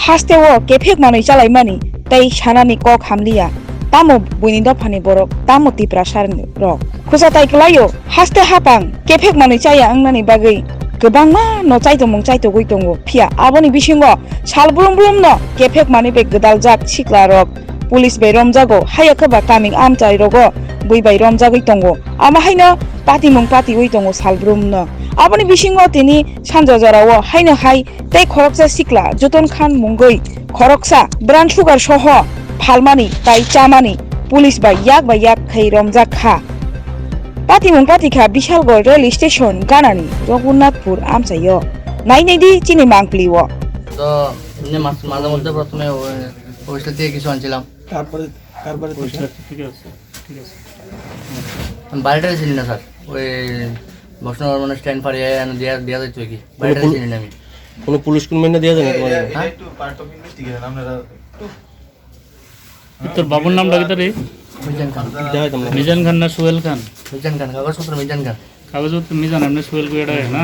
হাসতেও কেফেক মানই চালাই মানি তাই সানানি কক হামলিয়া তামো বইনি দফানি বরক তামো তিপ্রা সার রক খুসা তাই kelayo haste hapang kefek manui chaya angnani bagui gobangma no chaitomung chaitogui tongo phia aboni bisingo salbrum brum no kefek manui be gedal jak sikla rok police bai romjago hayakaba kaming amchai rogo bui bai romjagui tongo ama haino patimung pati ui tongo salbrum no aboni bisingo tini sanjojarawo haino hai tei khoroksa sikla joton khan mungui khoroksa brown sugar soho phalmani tai chamani police bai yak khai romjak kha Patimung patika Bishalgol rail station ganani Raghunathpur amchayo nainedi chini mangpliwo তো এমনি মাঝে মধ্যে প্রথমে ওইটা দিয়ে কিছু আনছিলাম তারপরে ঠিক আছে বাড়িটা চিনি না স্যার ওই বৈষ্ণব মানে স্ট্যান্ড পাড়িয়ে দেওয়া যাইতো কি বাড়িটা চিনি না আমি কোনো পুলিশ কর্মী দেওয়া যায় না তোমাদের একটু পার্ট অফ ইনভেস্টিগেশন আপনারা তোর বাবুর নামটা কি তোর মিজান খান দেওয়া তোমরা মিজান খান না সোহেল খান মিজান খান কাগজপত্র মিজান খান কাগজপত্র মিজান আপনি সোহেল কুয়াটা না